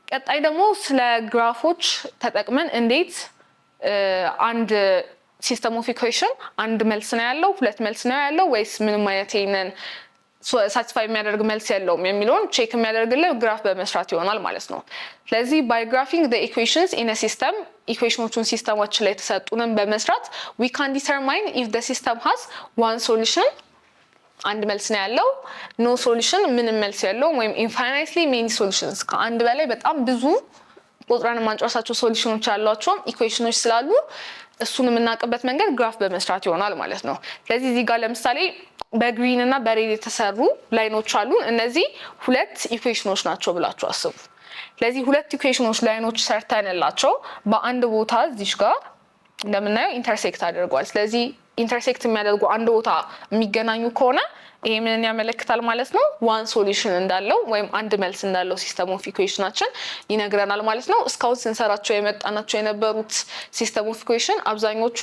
ቀጣይ ደግሞ ስለ ግራፎች ተጠቅመን እንዴት አንድ ሲስተም ኦፍ ኢኩዌሽን አንድ መልስ ነው ያለው ሁለት መልስ ነው ያለው ወይስ ምንም አይነት ይሄንን ሳቲስፋይ የሚያደርግ መልስ የለውም የሚለውን ቼክ የሚያደርግልን ግራፍ በመስራት ይሆናል ማለት ነው። ስለዚህ by graphing the equations in a system ኢኩዌሽኖቹን ሲስተማችን ላይ ተሰጡንን በመስራት we can determine if the system has one solution አንድ መልስ ነው ያለው no solution ምንም መልስ የለውም ወይም infinitely many solutions ከአንድ በላይ በጣም ብዙ ቁጥራን ማንጨርሳቸው ሶሉሽኖች ያሏቸው ኢኩዌሽኖች ስላሉ እሱን የምናውቅበት መንገድ ግራፍ በመስራት ይሆናል ማለት ነው። ስለዚህ እዚህ ጋር ለምሳሌ በግሪን እና በሬድ የተሰሩ ላይኖች አሉ እነዚህ ሁለት ኢኩዌሽኖች ናቸው ብላችሁ አስቡ። ስለዚህ ሁለት ኢኩዌሽኖች ላይኖች ሰርተንላቸው በአንድ ቦታ እዚህ ጋር እንደምናየው ኢንተርሴክት አድርገዋል። ስለዚህ ኢንተርሴክት የሚያደርጉ አንድ ቦታ የሚገናኙ ከሆነ ይሄ ምን ያመለክታል ማለት ነው ዋን ሶሉሽን እንዳለው ወይም አንድ መልስ እንዳለው ሲስተም ኦፍ ኢኩዌሽናችን ይነግረናል ማለት ነው። እስካሁን ስንሰራቸው የመጣናቸው የነበሩት ሲስተም ኦፍ ኢኩዌሽን አብዛኞቹ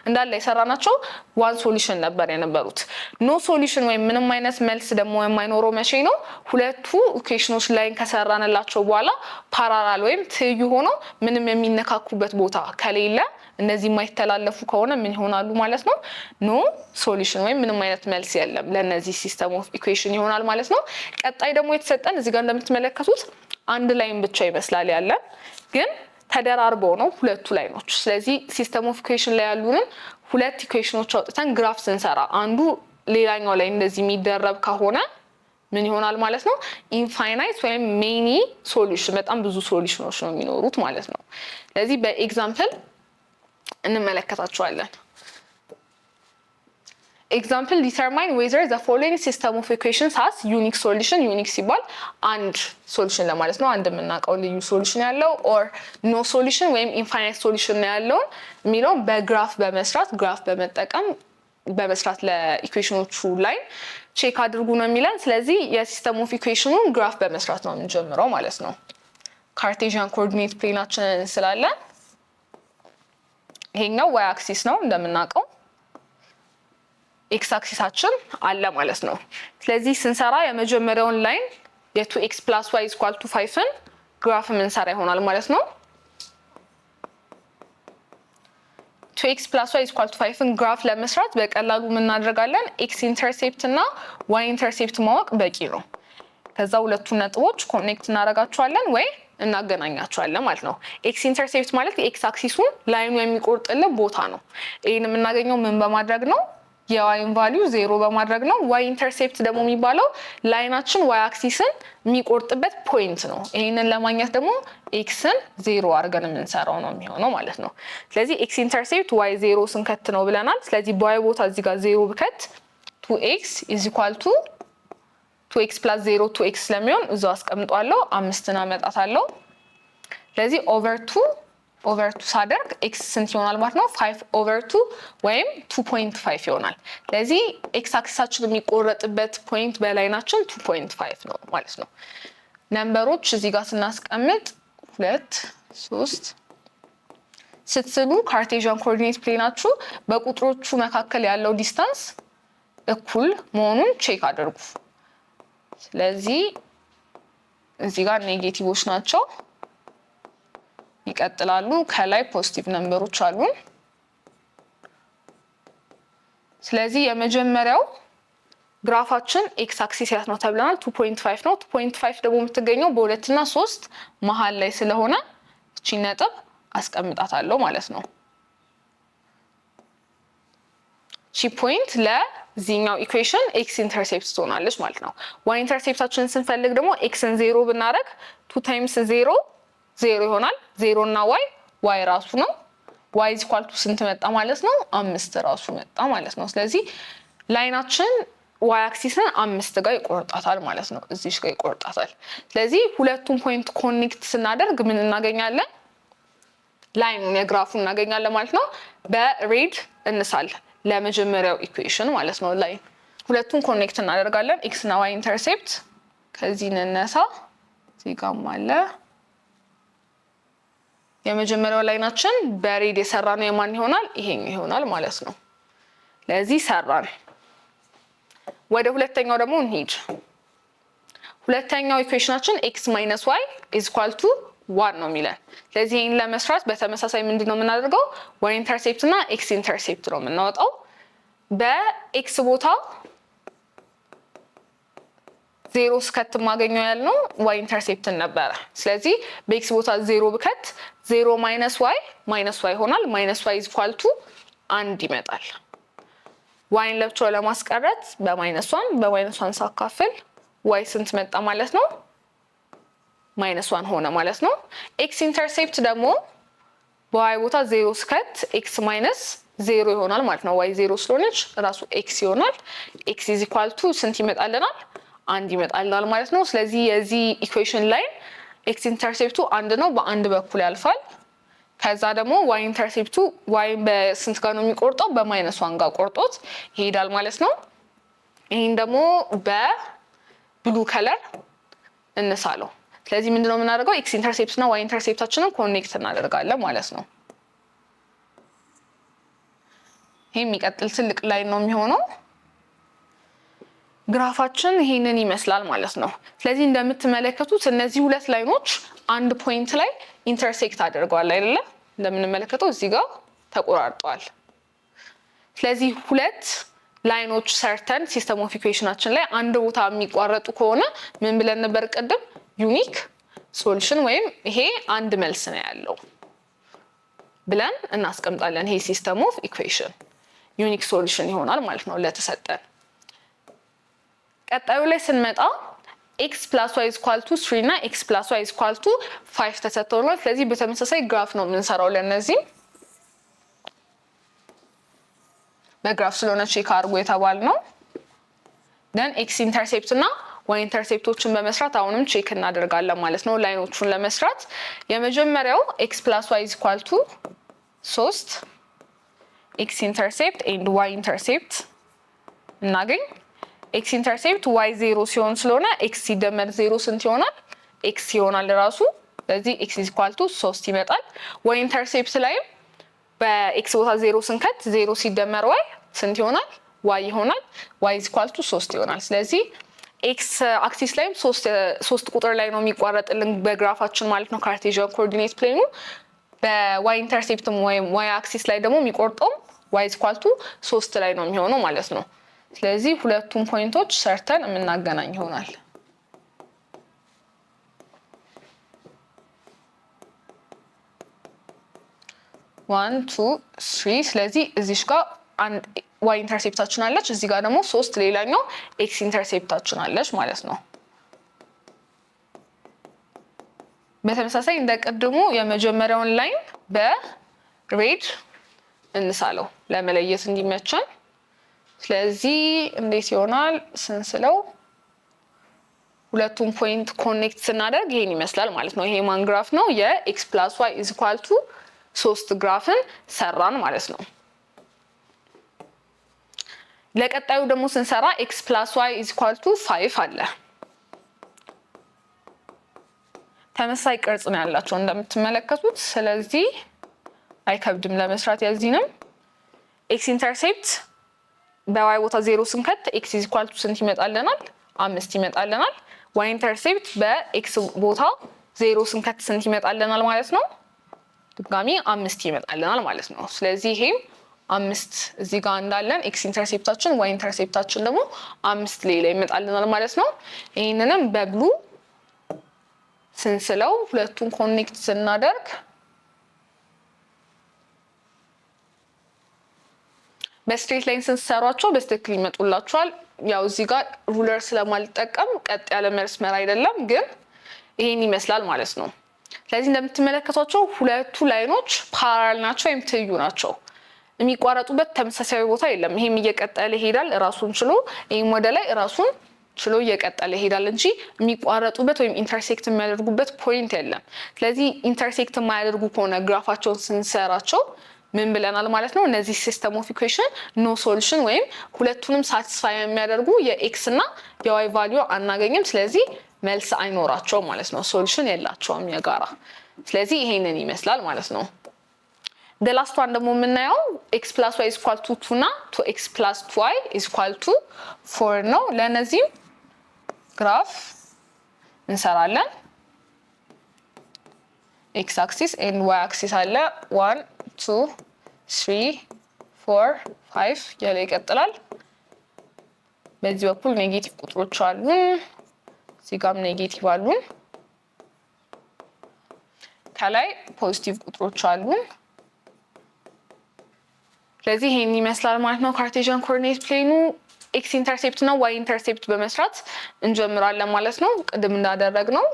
እንዳለ የሰራናቸው ዋን ሶሉሽን ነበር የነበሩት። ኖ ሶሉሽን ወይም ምንም አይነት መልስ ደግሞ የማይኖረው መቼ ነው ሁለቱ ኢኩዌሽኖች ላይን ከሰራንላቸው በኋላ ፓራላል ወይም ትይዩ ሆኖ ምንም የሚነካኩበት ቦታ ከሌለ እነዚህ የማይተላለፉ ከሆነ ምን ይሆናሉ ማለት ነው ኖ ሶሉሽን ወይም ምንም አይነት መልስ የለም ለነዚህ ሲስተም ኦፍ ኢኩዌሽን ይሆናል ማለት ነው። ቀጣይ ደግሞ የተሰጠን እዚህ ጋር እንደምትመለከቱት አንድ ላይን ብቻ ይመስላል ያለ ግን ተደራርበው ነው ሁለቱ ላይኖች። ስለዚህ ሲስተም ኦፍ ኢኩዌሽን ላይ ያሉንን ሁለት ኢኩዌሽኖች አውጥተን ግራፍ ስንሰራ አንዱ ሌላኛው ላይ እንደዚህ የሚደረብ ከሆነ ምን ይሆናል ማለት ነው ኢንፋይናይት ወይም ሜኒ ሶሉሽን በጣም ብዙ ሶሉሽኖች ነው የሚኖሩት ማለት ነው። ስለዚህ በኤግዛምፕል እንመለከታቸዋለን። Example determine whether the following system of equations has unique solution unique ሲባል አንድ ሶሉሽን ለማለት ነው አንድ የምናውቀው ልዩ ሶሉሽን ያለው or no solution ወይም infinite solution ነው ያለው የሚለው በግራፍ በመስራት ግራፍ በመጠቀም በመስራት ለኢኩዌሽኖቹ ላይ ቼክ አድርጉ ነው የሚለን። ስለዚህ የሲስተም ኦፍ ኢኩዌሽኑን ግራፍ በመስራት ነው የምንጀምረው ማለት ነው። ካርቴዥያን ኮኦርዲኔት ፕሌናችንን ስላለ ይሄኛው y አክሲስ ነው እንደምናውቀው x አክሲሳችን አለ ማለት ነው። ስለዚህ ስንሰራ የመጀመሪያውን ላይን የ2x + y = 5ን ግራፍ ምንሰራ ይሆናል ማለት ነው። 2x + y = 5ን ግራፍ ለመስራት በቀላሉ ምን እናደርጋለን x ኢንተርሴፕት እና y ኢንተርሴፕት ማወቅ በቂ ነው። ከዛ ሁለቱን ነጥቦች ኮኔክት እናደርጋቸዋለን ወይ እናገናኛቸዋለን ማለት ነው። x ኢንተርሴፕት ማለት x አክሲሱን ላይኑ የሚቆርጥልን ቦታ ነው። ይሄን የምናገኘው ምን በማድረግ ነው የዋይን ቫልዩ 0 በማድረግ ነው። y ኢንተርሴፕት ደግሞ የሚባለው ላይናችን y አክሲስን የሚቆርጥበት ፖይንት ነው። ይሄንን ለማግኘት ደግሞ xን 0 አድርገን የምንሰራው ነው የሚሆነው ማለት ነው። ስለዚህ x ኢንተርሴፕት y 0 ስንከት ነው ብለናል። ስለዚህ በy ቦታ እዚህ ጋር 0 ብከት 2x = 2x + 0 2x ስለሚሆን እዛው አስቀምጣለሁ 5ን አመጣታለሁ። ስለዚህ ኦቨር 2 ሳደርግ x ስንት ይሆናል ማለት ነው 5/2 ወይም 2.5 ይሆናል። ስለዚህ x አክሲሳችን የሚቆረጥበት ፖይንት በላይናችን 2.5 ነው ማለት ነው። ነምበሮች እዚህ ጋር ስናስቀምጥ 2 3 ስትስሉ ካርቴዥያን ኮኦርዲኔት ፕሌናችሁ በቁጥሮቹ መካከል ያለው ዲስታንስ እኩል መሆኑን ቼክ አድርጉ። ስለዚህ እዚህ ጋር ኔጌቲቮች ናቸው ይቀጥላሉ ከላይ ፖዚቲቭ ነምበሮች አሉ። ስለዚህ የመጀመሪያው ግራፋችን x አክሲስ ያት ነው ተብለናል 2.5 ነው። 2.5 ደግሞ የምትገኘው በ2 እና 3 መሃል ላይ ስለሆነ እቺ ነጥብ አስቀምጣታለሁ ማለት ነው። እቺ ፖይንት ለዚህኛው ኢኩዌሽን x ኢንተርሴፕት ትሆናለች ማለት ነው። y ኢንተርሴፕታችንን ስንፈልግ ደግሞ xን 0 ብናደርግ 2 × 0 0 ይሆናል 0 እና y ራሱ ነው y = ስንት መጣ ማለት ነው 5 ራሱ መጣ ማለት ነው። ስለዚህ ላይናችን y አክሲስን 5 ጋር ይቆርጣታል ማለት ነው እዚሽ ጋር ይቆርጣታል። ስለዚህ ሁለቱም ፖይንት ኮኔክት ስናደርግ ምን እናገኛለን ላይኑን የግራፉን እናገኛለን ማለት ነው። በሬድ እንሳል ለመጀመሪያው ኢኩዌሽን ማለት ነው ላይ ሁለቱን ኮኔክት እናደርጋለን x እና y ኢንተርሴፕት ከዚህ እንነሳ እዚህ ጋርም አለ የመጀመሪያው ላይናችን በሬድ የሰራነው የማን ይሆናል ይሄኛው ይሆናል ማለት ነው። ለዚህ ሰራን። ወደ ሁለተኛው ደግሞ እንሂድ። ሁለተኛው ኢኩዌሽናችን x - y = 1 ነው የሚለን። ስለዚህ ይሄን ለመስራት በተመሳሳይ ምንድነው የምናደርገው? y ኢንተርሴፕት እና x ኢንተርሴፕት ነው የምናወጣው። በx ቦታ 0 ስከት ማገኘው ያልነው y ኢንተርሴፕትን ነበረ። ስለዚህ በx ቦታ 0 ብከት 0 ማይነስ y ይሆናል። ማይነስ y =1 ይመጣል። y ለብቻው ለማስቀረት በማይነስ1 ሳካፍል y ስንት መጣ ማለት ነው? -1 ሆነ ማለት ነው። x ኢንተርሴፕት ደግሞ በy ቦታ 0 ስከት x -0 ይሆናል ማለት ነው። y 0 ስለሆነች ራሱ x ይሆናል። x ስንት ይመጣልናል? 1 ይመጣልናል ማለት ነው። ስለዚህ የዚህ ኢኩዌሽን ላይ x ኢንተርሴፕቱ 1 ነው፣ በአንድ በኩል ያልፋል። ከዛ ደግሞ y ኢንተርሴፕቱ y በስንት ጋር ነው የሚቆርጠው? በ-1 ጋር ቆርጦት ይሄዳል ማለት ነው። ይሄን ደግሞ በብሉ ከለር እንሳለው። ስለዚህ ምንድነው የምናደርገው? x ኢንተርሴፕት እና y ኢንተርሴፕታችንን ኮኔክት እናደርጋለን ማለት ነው። ይሄ የሚቀጥል ትልቅ ላይን ነው የሚሆነው። ግራፋችን ይሄንን ይመስላል ማለት ነው። ስለዚህ እንደምትመለከቱት እነዚህ ሁለት ላይኖች አንድ ፖይንት ላይ ኢንተርሴክት አድርገዋል አይደለ? እንደምንመለከተው እዚህ ጋር ተቆራርጠዋል። ስለዚህ ሁለት ላይኖች ሰርተን ሲስተም ኦፍ ኢኩዌሽናችን ላይ አንድ ቦታ የሚቋረጡ ከሆነ ምን ብለን ነበር ቀደም? ዩኒክ ሶሉሽን ወይም ይሄ አንድ መልስ ነው ያለው ብለን እናስቀምጣለን። ይሄ ሲስተም ኦፍ ኢኩዌሽን ዩኒክ ሶሉሽን ይሆናል ማለት ነው ለተሰጠን። ቀጣዩ ላይ ስንመጣ x + y = 3 እና x + y = 5 ተሰጥቶናል። ስለዚህ በተመሳሳይ ግራፍ ነው የምንሰራው ለነዚህ በግራፍ ስለሆነ ቼክ አድርጎ የተባል ነው። then x ኢንተርሴፕት እና y ኢንተርሴፕቶችን በመስራት አሁንም ቼክ እናደርጋለን ማለት ነው ላይኖቹን ለመስራት። የመጀመሪያው x + y = 3 x ኢንተርሴፕት and y ኢንተርሴፕት እናገኝ። x ኢንተርሴፕት y 0 ሲሆን ስለሆነ x ሲደመር 0 ስንት ይሆናል? x ይሆናል ራሱ። ስለዚህ x = 3 ይመጣል። y ኢንተርሴፕት ላይ በx ቦታ 0 ስንከት 0 ሲደመር y ስንት ይሆናል? y ይሆናል። y = 3 ይሆናል። ስለዚህ x አክሲስ ላይም 3 ቁጥር ላይ ነው የሚቋረጥልን በግራፋችን ማለት ነው ካርቴዥያን ኮኦርዲኔት ፕሌኑ። በy ኢንተርሴፕትም ወይም y አክሲስ ላይ ደግሞ የሚቆርጠው y = 3 ላይ ነው የሚሆነው ማለት ነው። ስለዚህ ሁለቱም ፖይንቶች ሰርተን የምናገናኝ ይሆናል። 1 2 3 ስለዚህ እዚሽ ጋር አንድ y ኢንተርሴፕታችን አለች፣ እዚህ ጋር ደግሞ 3 ሌላኛው x ኢንተርሴፕታችን አለች ማለት ነው። በተመሳሳይ እንደቀድሞ የመጀመሪያውን ላይን በሬድ እንሳለው ለመለየት እንዲመቸን። ስለዚህ እንዴት ይሆናል ስንስለው ሁለቱም ፖይንት ኮኔክት ስናደርግ ይሄን ይመስላል ማለት ነው። ይሄ ማን ግራፍ ነው? የx + y = 3 ግራፍን ሰራን ማለት ነው። ለቀጣዩ ደግሞ ስንሰራ x + y = 5 አለ። ተመሳሳይ ቅርጽ ነው ያላቸው እንደምትመለከቱት። ስለዚህ አይከብድም ለመስራት። የዚህንም x ኢንተርሴፕት በy ቦታ 0 ስንከት x = ስንት ይመጣልናል? 5 ይመጣልናል። y ኢንተርሴፕት በx ቦታ 0 ስንከት ስንት ይመጣልናል ማለት ነው? ድጋሚ 5 ይመጣልናል ማለት ነው። ስለዚህ ይሄም 5 እዚህ ጋር እንዳለን x ኢንተርሴፕታችን y ኢንተርሴፕታችን ደግሞ 5 ሌላ ይመጣልናል ማለት ነው። ይሄንንም በብሉ ስንስለው ሁለቱን ኮኔክት ስናደርግ በስትሬት ላይን ስንሰራቸው በትክክል ይመጡላችኋል። ያው እዚህ ጋር ሩለር ስለማልጠቀም ቀጥ ያለ መስመር አይደለም፣ ግን ይሄን ይመስላል ማለት ነው። ስለዚህ እንደምትመለከቷቸው ሁለቱ ላይኖች ፓራል ናቸው ወይም ትይዩ ናቸው። የሚቋረጡበት ተመሳሳይ ቦታ የለም። ይሄም እየቀጠለ ይሄዳል ራሱን ችሎ፣ ይሄም ወደ ላይ ራሱን ችሎ እየቀጠለ ይሄዳል እንጂ የሚቋረጡበት ወይም ኢንተርሴክት የሚያደርጉበት ፖይንት የለም። ስለዚህ ኢንተርሴክት የማያደርጉ ከሆነ ግራፋቸውን ስንሰራቸው ምን ብለናል ማለት ነው? እነዚህ ሲስተም ኦፍ ኢኩዌሽን ኖ ሶሉሽን ወይም ሁለቱንም ሳቲስፋይ የሚያደርጉ የኤክስ እና የዋይ ቫልዩ አናገኝም። ስለዚህ መልስ አይኖራቸውም ማለት ነው። ሶሉሽን የላቸውም የጋራ። ስለዚህ ይሄንን ይመስላል ማለት ነው። the last one ደግሞ የምናየው x + y = 2 እና 2x + y = 4 ነው። ለነዚህም ግራፍ እንሰራለን። ኤክስ አክሲስ ኤንድ ዋይ አክሲስ አለ 1 2 3 4 5 ያለ ይቀጥላል። በዚህ በኩል ኔጌቲቭ ቁጥሮች አሉ፣ እዚህ ጋርም ኔጌቲቭ አሉ፣ ከላይ ፖዚቲቭ ቁጥሮች አሉ። ስለዚህ ይሄን ይመስላል ማለት ነው ካርቴዥያን ኮኦርዲኔት ፕሌኑ። ኤክስ ኢንተርሴፕት እና ዋይ ኢንተርሴፕት በመስራት እንጀምራለን ማለት ነው። ቅድም እንዳደረግነው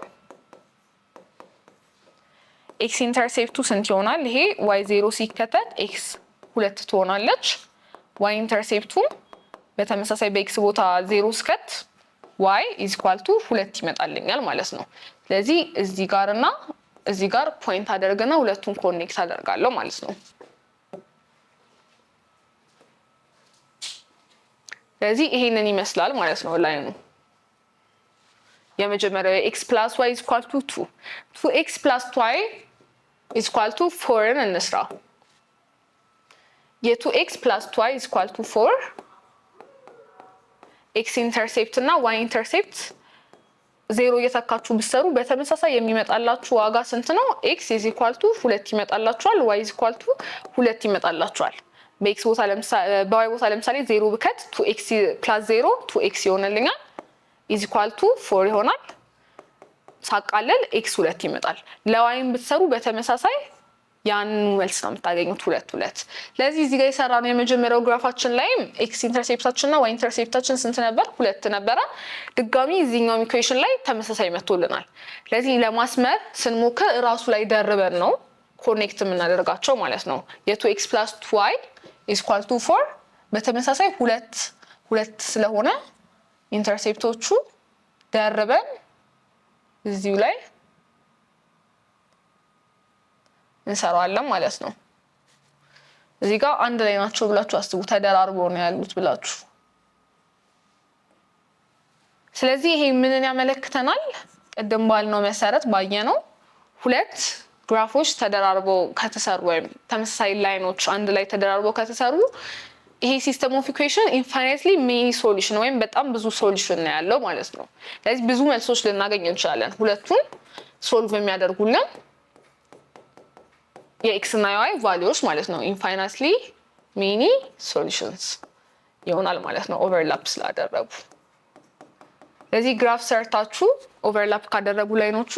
ኤክስ ኢንተርሴፕቱ ስንት ይሆናል? ይሄ ዋይ 0 ሲከተል ኤክስ 2 ትሆናለች። ዋይ ኢንተርሴፕቱ በተመሳሳይ በኤክስ ቦታ 0 ስከት ዋይ ኢዝ ኢኳል ቱ 2 ይመጣልኛል ማለት ነው። ስለዚህ እዚህ ጋር እና እዚህ ጋር ፖይንት አደርግና ሁለቱን ኮኔክት አደርጋለሁ ማለት ነው። ስለዚህ ይሄንን ይመስላል ማለት ነው ላይኑ። የመጀመሪያው x plus y is equal to 2 2x plus y is equal to 4 እንስራ። የ2x plus y is equal to 4 x ኢንተርሴፕት እና y ኢንተርሴፕት 0 እየተካችሁ ብትሰሩ በተመሳሳይ የሚመጣላችሁ ዋጋ ስንት ነው? x is equal to 2 ይመጣላችኋል፣ y is equal to 2 ይመጣላችኋል። በx ቦታ ለምሳሌ በy ቦታ ለምሳሌ 0 ብከት 2x plus 0 2x ይሆንልኛል is equal to 4 ይሆናል። ሳቃለል x 2 ይመጣል። ለyም ብትሰሩ በተመሳሳይ ያን መልስ ነው የምታገኙት 2 2። ስለዚህ እዚህ ጋር የሰራነው የመጀመሪያው ግራፋችን ላይም x ኢንተርሴፕታችን እና y ኢንተርሴፕታችን ስንት ነበር? 2 ነበረ። ድጋሚ እዚህኛው ኢኩዌሽን ላይ ተመሳሳይ መጥቶልናል። ስለዚህ ለማስመር ስንሞክር እራሱ ላይ ደርበን ነው ኮኔክት የምናደርጋቸው ማለት ነው። የ2x plus 2y is equal to 4 በተመሳሳይ 2 ስለሆነ ኢንተርሴፕቶቹ ደርበን እዚሁ ላይ እንሰራዋለን ማለት ነው። እዚህ ጋር አንድ ላይ ናቸው ብላችሁ አስቡ፣ ተደራርበው ነው ያሉት ብላችሁ። ስለዚህ ይሄ ምንን ያመለክተናል? ቅድም ባልነው መሰረት ባየነው ሁለት ግራፎች ተደራርበው ከተሰሩ ወይም ተመሳሳይ ላይኖች አንድ ላይ ተደራርበው ከተሰሩ ይሄ ሲስተም ኦፍ ኢኩዌሽን ኢንፋይናይትሊ ሜኒ ሶሉሽን ወይም በጣም ብዙ ሶሉሽን ነው ያለው ማለት ነው። ስለዚህ ብዙ መልሶች ልናገኝ እንችላለን ሁለቱን ሶልቭ የሚያደርጉልን የኤክስ እና የዋይ ቫልዩዎች ማለት ነው። ኢንፋይናይትሊ ሜኒ ሶሉሽንስ ይሆናል ማለት ነው ኦቨርላፕ ስላደረጉ። ስለዚህ ግራፍ ሰርታችሁ ኦቨርላፕ ካደረጉ ላይኖቹ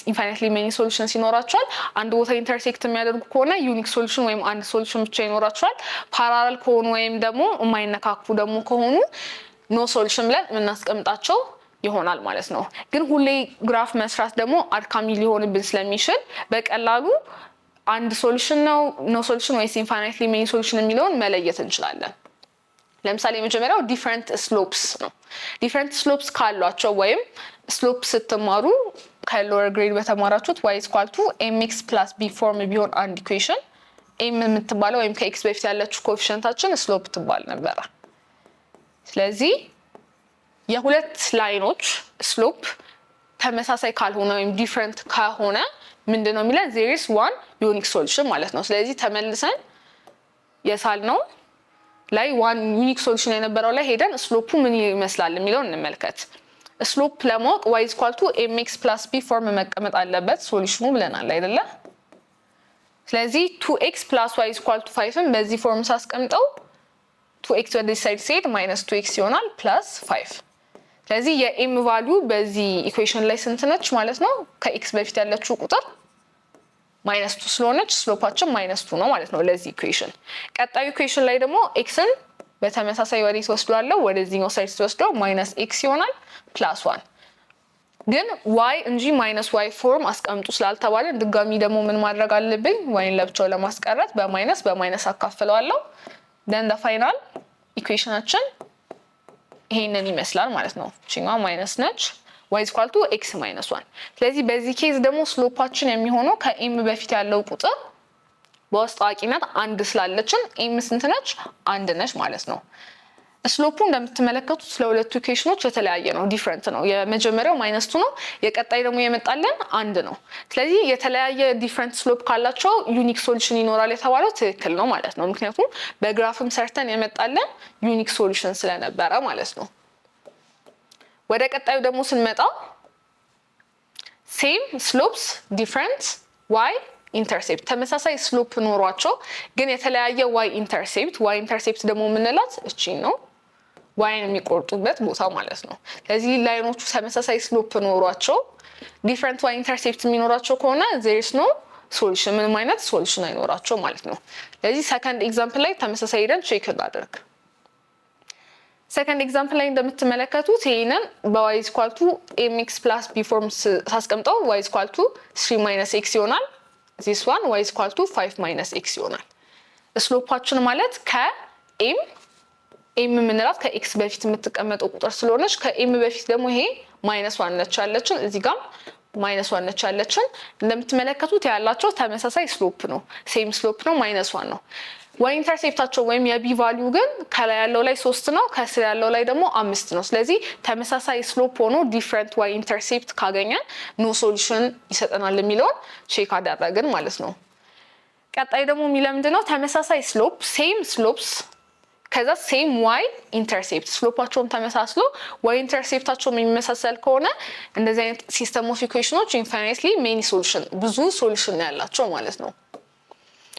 ኢንፋይናይትሊ ሜኒ ሶሉሽንስ ይኖራቸዋል። አንድ ቦታ ኢንተርሴክት የሚያደርጉ ከሆነ ዩኒክ ሶሉሽን ወይም አንድ ሶሉሽን ብቻ ይኖራቸዋል። ፓራላል ከሆኑ ወይም ደግሞ የማይነካኩ ደግሞ ከሆኑ ኖ ሶሉሽን ብለን የምናስቀምጣቸው ይሆናል ማለት ነው። ግን ሁሌ ግራፍ መስራት ደግሞ አድካሚ ሊሆንብን ስለሚችል በቀላሉ አንድ ሶሉሽን ነው ኖ ሶሉሽን ወይስ ኢንፋይናይትሊ ሜኒ ሶሉሽን የሚለውን መለየት እንችላለን። ለምሳሌ የመጀመሪያው ዲፈረንት ስሎፕስ ነው። ዲፈረንት ስሎፕስ ካሏቸው ወይም ስሎፕ ስትማሩ ከሎወር ግሬድ በተማራችሁት y is equal to mx plus b ፎርም ቢሆን አንድ ኢኩዌሽን m የምትባለው ወይም ከx በፊት ያለችው ኮኤፊሺየንታችን ስሎፕ ትባል ነበር። ስለዚህ የሁለት ላይኖች ስሎፕ ተመሳሳይ ካልሆነ ወይም ዲፈረንት ከሆነ ምንድነው የሚለን? there is one unique solution ማለት ነው። ስለዚህ ተመልሰን የሳልነው ላይ ዋን ዩኒክ ሶሉሽን የነበረው ላይ ሄደን ስሎፑ ምን ይመስላል የሚለውን እንመልከት። ስሎፕ ለማወቅ y is equal to mx plus b ፎርም መቀመጥ አለበት ሶሉሽኑ ብለናል አይደለ? ስለዚህ 2x plus y is equal to 5ን በዚህ ፎርም ሳስቀምጠው 2x ወደ this side ሲሄድ -2x ይሆናል plus 5። ስለዚህ የm ቫልዩ በዚህ ኢኩዌሽን ላይ ስንት ነች ማለት ነው? ከx በፊት ያለችው ቁጥር -2 ስለሆነች ስሎፓችን -2 ነው ማለት ነው ለዚህ ኢኩዌሽን። ቀጣዩ ኢኩዌሽን ላይ ደግሞ xን በተመሳሳይ ወዴት ወስዷለሁ? ወደዚህኛው ሳይድ ወስደው -x ይሆናል +1። ግን y እንጂ -y ፎርም አስቀምጡ ስላልተባለ ድጋሚ ደግሞ ምን ማድረግ አለብኝ? yን ለብቻው ለማስቀረት በማይነስ አካፍለዋለሁ። then the final ኢኩዌሽናችን ይሄንን ይመስላል ማለት ነው። እቺኛዋ ማይነስ ነች y is equal to x minus 1። ስለዚህ በዚህ ኬዝ ደግሞ ስሎፓችን የሚሆነው ከm በፊት ያለው ቁጥር በውስጥ አዋቂነት አንድ ስላለችን m ስንት ነች? አንድ ነች ማለት ነው። ስሎፑ እንደምትመለከቱት ለሁለቱ ኢኩዌሽኖች የተለያየ ነው፣ ዲፈረንት ነው። የመጀመሪያው -2 ነው፣ የቀጣይ ደግሞ የመጣለን አንድ ነው። ስለዚህ የተለያየ ዲፈረንት ስሎፕ ካላቸው ዩኒክ ሶሉሽን ይኖራል የተባለው ትክክል ነው ማለት ነው። ምክንያቱም በግራፍም ሰርተን የመጣለን ዩኒክ ሶሉሽን ስለነበረ ማለት ነው። ወደ ቀጣዩ ደግሞ ስንመጣ ሴም ስሎፕስ ዲፈረንት ዋይ ኢንተርሴፕት ተመሳሳይ ስሎፕ ኖሯቸው ግን የተለያየ ዋይ ኢንተርሴፕት ደግሞ የምንላት እቺ ነው ዋይን የሚቆርጡበት ቦታ ማለት ነው። ስለዚህ ላይኖቹ ተመሳሳይ ስሎፕ ኖሯቸው ዲፈረንት ዋይ ኢንተርሴፕት የሚኖራቸው ከሆነ there is no solution ምንም አይነት ሶሉሽን አይኖራቸው ማለት ነው። ስለዚህ ሰከንድ ኤግዛምፕል ላይ ተመሳሳይ ሄደን ቼክ እናደርግ። ሰከንድ ኤግዛምፕል ላይ እንደምትመለከቱት ይሄንን በy = mx + b ፎርም ሳስቀምጠው y = 3 - x ይሆናል። this one y = 5 - x ይሆናል። ስሎፓችን ማለት ከኤም የምንላት ከኤክስ በፊት የምትቀመጠው ቁጥር ስለሆነች ከኤም በፊት ደግሞ ይሄ -1 ነች ያለችን እዚህ ጋር -1 ነች ያለችን እንደምትመለከቱት ያላቸው ተመሳሳይ ስሎፕ ነው ሴም ስሎፕ ነው -1 ነው። ዋይ ኢንተርሴፕታቸው ወይም የቢ ቫልዩ ግን ከላይ ያለው ላይ 3 ነው ከስር ያለው ላይ ደግሞ 5 ነው። ስለዚህ ተመሳሳይ ስሎፕ ሆኖ ዲፈረንት ዋይ ኢንተርሴፕት ካገኘን ኖ ሶሉሽን ይሰጠናል የሚለውን ቼክ አደረግን ማለት ነው። ቀጣይ ደግሞ የሚለው ምንድነው ተመሳሳይ ስሎፕ ሴም ስሎፕስ ከዛ ሴም ዋይ ኢንተርሴፕት ስሎፓቸውን ተመሳስሎ ዋይ ኢንተርሴፕታቸው የሚመሳሰል ከሆነ እንደዚህ አይነት ሲስተም ኦፍ ኢኩዌሽኖች ኢንፋይናይትሊ ሜኒ ሶሉሽን ብዙ ሶሉሽን ያላቸው ማለት ነው።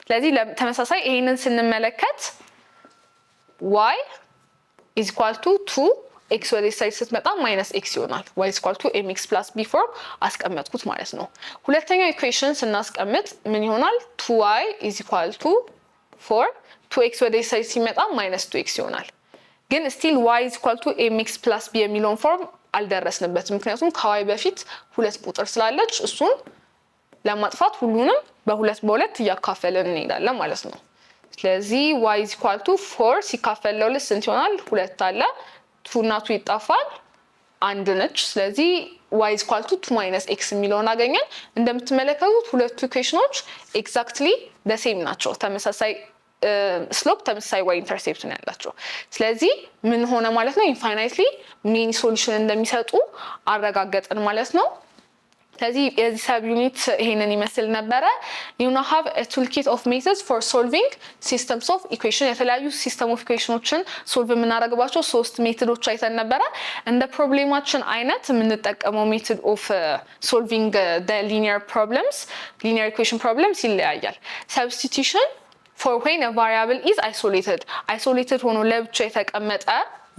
ስለዚህ ተመሳሳይ ይሄንን ስንመለከት y = 2 x ወደ ሳይድ ስትመጣ -x ይሆናል። y = mx + b ፎርም አስቀመጥኩት ማለት ነው። ሁለተኛው ኢኩዌሽን ስናስቀምጥ ምን ይሆናል 2y = 4 2x ወደ ሳይድ ሲመጣ -2x ይሆናል። ግን ስቲል y = mx + b የሚለውን ፎርም አልደረስንበትም ምክንያቱም ከy በፊት ሁለት ቁጥር ስላለች እሱን ለማጥፋት ሁሉንም በሁለት እያካፈለን እንሄዳለን ማለት ነው። ስለዚህ y = 4 ሲካፈል ለ2 ስንት ይሆናል 2 አለ 2 እና 2 ይጣፋል 1 ነች። ስለዚህ y = 2 - x የሚለውን አገኘን። እንደምትመለከቱት ሁለቱ ኢኩዌሽኖች ኤግዛክትሊ ሴም ናቸው ተመሳሳይ ስሎፕ ተመሳሳይ ዋይ ኢንተርሴፕት ነው ያላቸው። ስለዚህ ምን ሆነ ማለት ነው ኢንፋይናይትሊ ሜኒ ሶሉሽን እንደሚሰጡ አረጋገጥን ማለት ነው። ስለዚህ የዚህ ሰብ ዩኒት ይሄንን ይመስል ነበረ። you now have a toolkit of methods for solving systems of equation የተለያዩ ሲስተም ኦፍ ኢኩዌሽኖችን ሶልቭ የምናደርግባቸው 3 ሜቶዶች አይተን ነበረ። እንደ ፕሮብሌማችን አይነት የምንጠቀመው ሜቶድ ኦፍ solving the linear equation problems ይለያያል። substitution for when a variable is isolated ሆኖ ለብቻ የተቀመጠ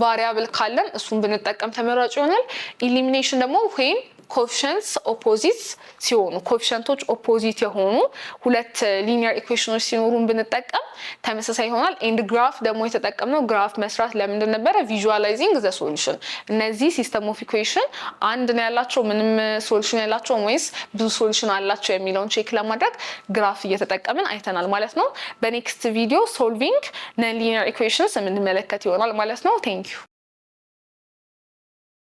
ቫሪያብል ካለን እሱን ብንጠቀም ተመራጭ ይሆናል። ኢሊሚኔሽን ደግሞ when ኮኤፊሺየንትስ ኦፖዚት ሲሆኑ ኮኤፊሺየንቶች ኦፖዚት የሆኑ ሁለት ሊኒየር ኢኩዌሽኖች ሲኖሩን ብንጠቀም ተመሳሳይ ይሆናል። ኤንድ ግራፍ ደግሞ የተጠቀምነው ግራፍ መስራት ለምንድን ነበረ ቪዥዋላይዚንግ ዘ ሶሉሽን እነዚህ ሲስተም ኦፍ ኢኩዌሽን አንድ ነው ያላቸው ምንም ሶሉሽን ያላቸው ወይስ ብዙ ሶሉሽን አላቸው የሚለውን ቼክ ለማድረግ ግራፍ እየተጠቀምን አይተናል ማለት ነው። በኔክስት ቪዲዮ ሶልቪንግ ነን ሊኒየር ኢኩዌሽንስ የምንመለከት ይሆናል ማለት ነው። ቴንክ ዩ